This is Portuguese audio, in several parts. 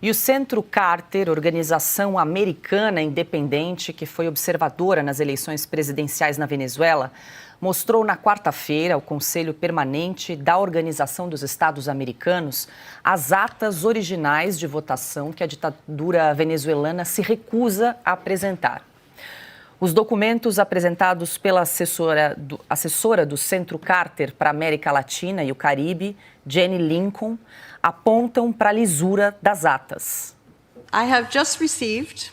E o Centro Carter, organização americana independente que foi observadora nas eleições presidenciais na Venezuela, mostrou na quarta-feira ao Conselho Permanente da Organização dos Estados Americanos as atas originais de votação que a ditadura venezuelana se recusa a apresentar. Os documentos apresentados pela assessora do Centro Carter para a América Latina e o Caribe, Jenny Lincoln, apontam para a lisura das atas. I have just received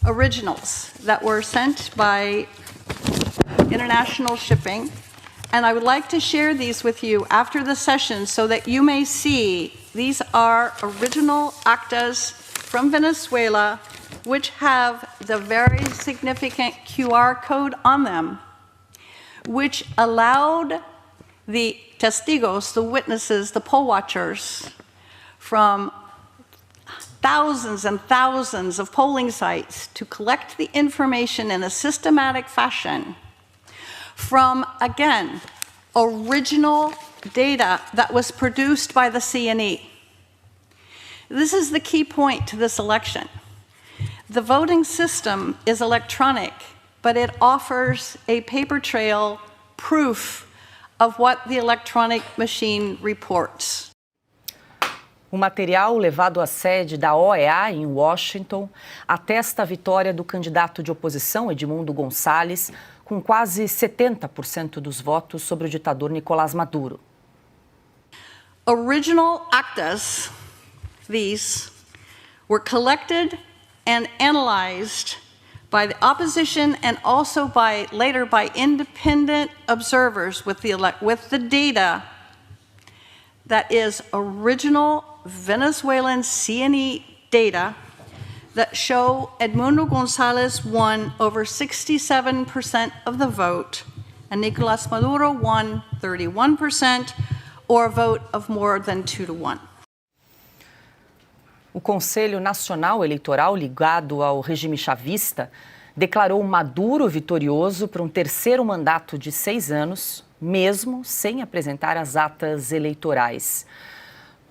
originals that were sent by international shipping, and I would like to share these with you after the session so that you may see these are original actas from Venezuela, which have the very significant QR code on them, which allowed the testigos, the witnesses, the poll watchers from thousands and thousands of polling sites to collect the information in a systematic fashion from, again, original data that was produced by the CNE. This is the key point to this election. The voting system is electronic, but it offers a paper trail proof of what the electronic machine reports. O material levado à sede da OEA em Washington atesta a vitória do candidato de oposição, Edmundo Gonçalves, com quase 70% dos votos sobre o ditador Nicolás Maduro. Original actas, these, were collected and analyzed by the opposition and also later by independent observers with the data that is original Venezuelan CNE data that show Edmundo Gonçalves won over 67% of the vote and Nicolás Maduro won 31%, or a vote of more than 2-1. O Conselho Nacional Eleitoral, ligado ao regime chavista, declarou Maduro vitorioso para um terceiro mandato de 6 anos, mesmo sem apresentar as atas eleitorais.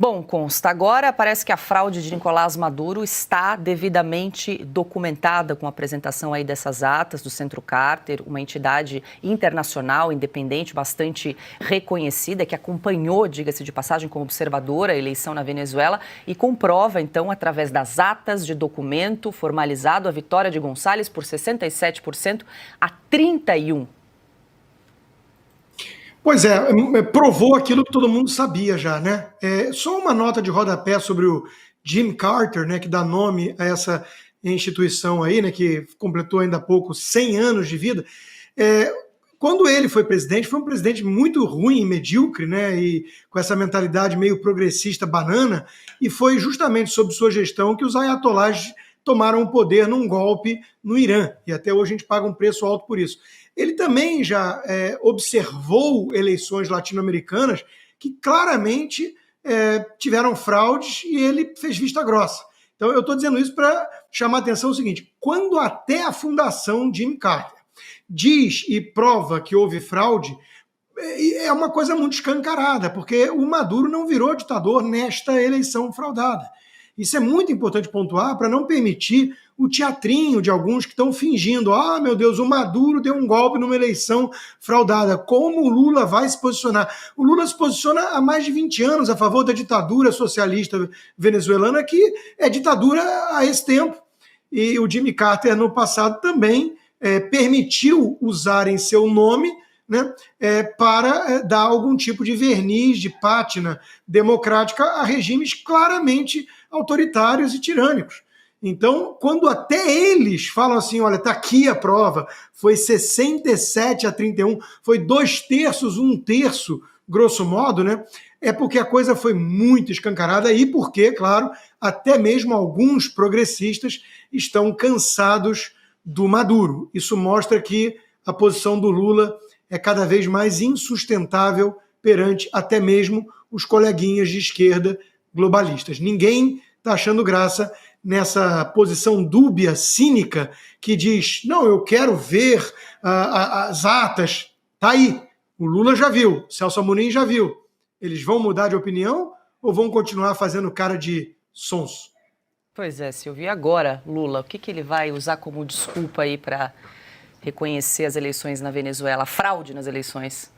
Bom, consta agora, parece que a fraude de Nicolás Maduro está devidamente documentada com a apresentação aí dessas atas do Centro Carter, uma entidade internacional independente bastante reconhecida, que acompanhou, diga-se de passagem, como observadora a eleição na Venezuela e comprova, então, através das atas de documento formalizado, a vitória de Gonçalves por 67% a 31%. Pois é, provou aquilo que todo mundo sabia já, né? Só uma nota de rodapé sobre o Jimmy Carter, né, que dá nome a essa instituição aí, né, que completou ainda há pouco 100 anos de vida. Quando ele foi um presidente muito ruim e medíocre, né, e com essa mentalidade meio progressista banana, e foi justamente sob sua gestão que os ayatollahs tomaram o poder num golpe no Irã, e até hoje a gente paga um preço alto por isso. Ele também já observou eleições latino-americanas que claramente tiveram fraudes e ele fez vista grossa. Então eu estou dizendo isso para chamar a atenção o seguinte: quando até a Fundação Jimmy Carter diz e prova que houve fraude, é uma coisa muito escancarada, porque o Maduro não virou ditador nesta eleição fraudada. Isso é muito importante pontuar para não permitir o teatrinho de alguns que estão fingindo: ah, meu Deus, o Maduro deu um golpe numa eleição fraudada. Como o Lula vai se posicionar? O Lula se posiciona há mais de 20 anos a favor da ditadura socialista venezuelana, que é ditadura há esse tempo. E o Jimmy Carter, no passado, também permitiu usarem seu nome, né, para dar algum tipo de verniz, de pátina democrática a regimes claramente autoritários e tirânicos. Então, quando até eles falam assim: olha, está aqui a prova, foi 67-31, foi 2/3, 1/3, grosso modo, né? É porque a coisa foi muito escancarada e porque, claro, até mesmo alguns progressistas estão cansados do Maduro. Isso mostra que a posição do Lula é cada vez mais insustentável perante até mesmo os coleguinhas de esquerda globalistas. Ninguém está achando graça nessa posição dúbia, cínica, que diz: não, eu quero ver as atas. Tá aí, o Lula já viu, Celso Amorim já viu. Eles vão mudar de opinião ou vão continuar fazendo cara de sonso. Pois é, Silvio. E agora, Lula, o que ele vai usar como desculpa aí para reconhecer as eleições na Venezuela, a fraude nas eleições?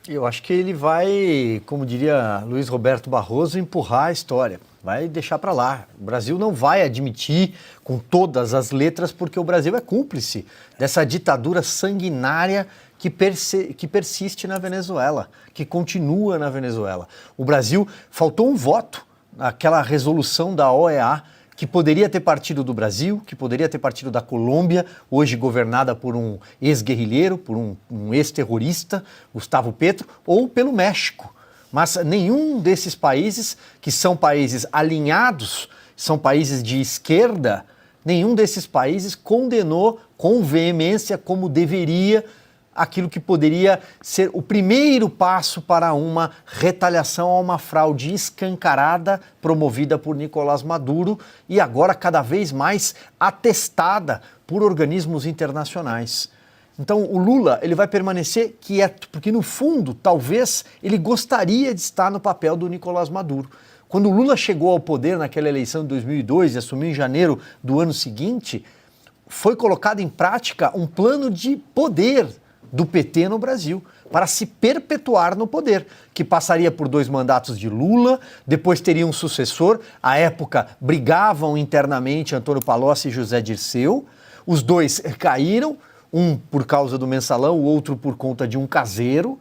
Eu acho que ele vai, como diria Luiz Roberto Barroso, empurrar a história. Vai deixar para lá. O Brasil não vai admitir com todas as letras, porque o Brasil é cúmplice dessa ditadura sanguinária que persiste na Venezuela, que continua na Venezuela. O Brasil, faltou um voto naquela resolução da OEA, que poderia ter partido do Brasil, que poderia ter partido da Colômbia, hoje governada por um ex-guerrilheiro, por um ex-terrorista, Gustavo Petro, ou pelo México. Mas nenhum desses países, que são países alinhados, são países de esquerda, nenhum desses países condenou com veemência, como deveria, aquilo que poderia ser o primeiro passo para uma retaliação a uma fraude escancarada promovida por Nicolás Maduro e agora cada vez mais atestada por organismos internacionais. Então o Lula ele vai permanecer quieto, porque no fundo talvez ele gostaria de estar no papel do Nicolás Maduro. Quando o Lula chegou ao poder naquela eleição de 2002 e assumiu em janeiro do ano seguinte, foi colocado em prática um plano de poder do PT no Brasil, para se perpetuar no poder, que passaria por 2 mandatos de Lula, depois teria um sucessor, à época brigavam internamente Antônio Palocci e José Dirceu, os 2 caíram, um por causa do mensalão, o outro por conta de um caseiro,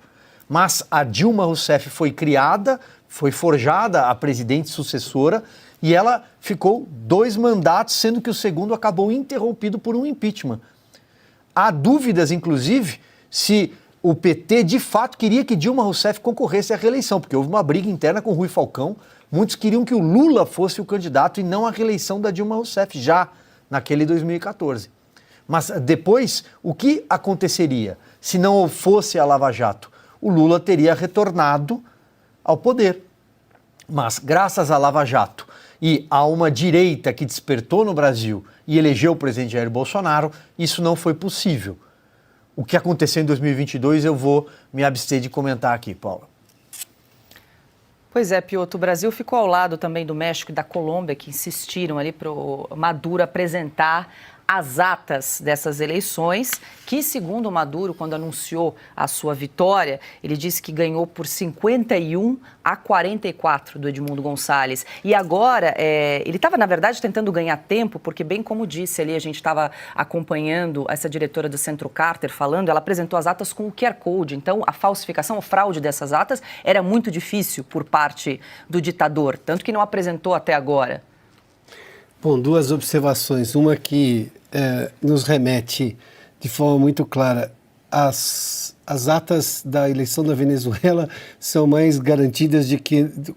mas a Dilma Rousseff foi criada, foi forjada a presidente sucessora, e ela ficou 2 mandatos, sendo que o segundo acabou interrompido por um impeachment. Há dúvidas, inclusive, se o PT de fato queria que Dilma Rousseff concorresse à reeleição, porque houve uma briga interna com Rui Falcão. Muitos queriam que o Lula fosse o candidato e não a reeleição da Dilma Rousseff, já naquele 2014. Mas depois, o que aconteceria se não fosse a Lava Jato? O Lula teria retornado ao poder. Mas graças à Lava Jato e a uma direita que despertou no Brasil e elegeu o presidente Jair Bolsonaro, isso não foi possível. O que aconteceu em 2022 eu vou me abster de comentar aqui, Paula. Pois é, Piotr, o Brasil ficou ao lado também do México e da Colômbia, que insistiram ali para o Maduro apresentar as atas dessas eleições, que, segundo o Maduro, quando anunciou a sua vitória, ele disse que ganhou por 51-44 do Edmundo Gonçalves. E agora, ele estava, na verdade, tentando ganhar tempo, porque, bem como disse ali, a gente estava acompanhando essa diretora do Centro Carter falando, ela apresentou as atas com o QR Code. Então, a falsificação, a fraude dessas atas era muito difícil por parte do ditador, tanto que não apresentou até agora. Bom, 2 observações. Uma que nos remete de forma muito clara. As atas da eleição da Venezuela são mais garantidas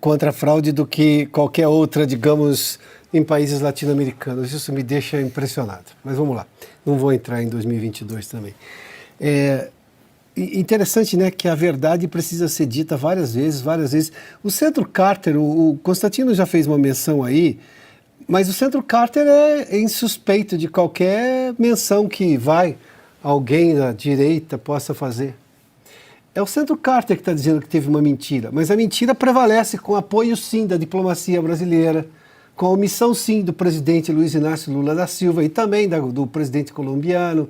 contra a fraude do que qualquer outra, digamos, em países latino-americanos. Isso me deixa impressionado. Mas vamos lá. Não vou entrar em 2022 também. Interessante, né, que a verdade precisa ser dita várias vezes. O Centro Carter, o Constantino já fez uma menção aí, mas o Centro Carter é insuspeito de qualquer menção que alguém da direita possa fazer. É o Centro Carter que está dizendo que teve uma mentira, mas a mentira prevalece com apoio, sim, da diplomacia brasileira, com a omissão, sim, do presidente Luiz Inácio Lula da Silva e também do presidente colombiano,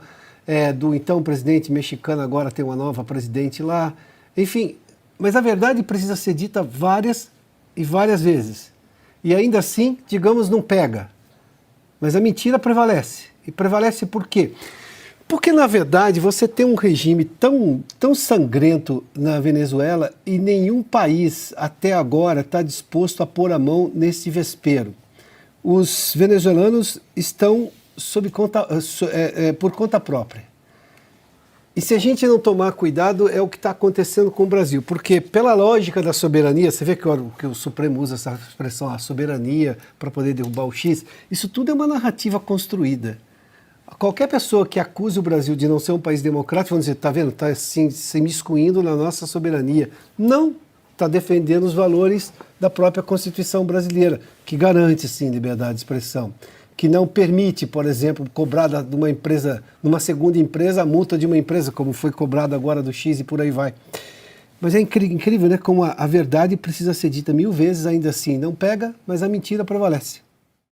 do então presidente mexicano, agora tem uma nova presidente lá. Enfim, mas a verdade precisa ser dita várias e várias vezes. E ainda assim, digamos, não pega. Mas a mentira prevalece. E prevalece por quê? Porque, na verdade, você tem um regime tão sangrento na Venezuela e nenhum país até agora está disposto a pôr a mão nesse vespeiro. Os venezuelanos estão por conta própria. E se a gente não tomar cuidado, é o que está acontecendo com o Brasil. Porque, pela lógica da soberania, você vê que o Supremo usa essa expressão, a soberania, para poder derrubar o X, isso tudo é uma narrativa construída. Qualquer pessoa que acuse o Brasil de não ser um país democrático, vão dizer, está vendo, está assim, se imiscuindo na nossa soberania. Não, está defendendo os valores da própria Constituição brasileira, que garante, sim, liberdade de expressão, que não permite, por exemplo, cobrar de uma empresa, numa segunda empresa, a multa de uma empresa, como foi cobrado agora do X e por aí vai. Mas é incrível, né? Como a verdade precisa ser dita 1000 vezes, ainda assim não pega, mas a mentira prevalece.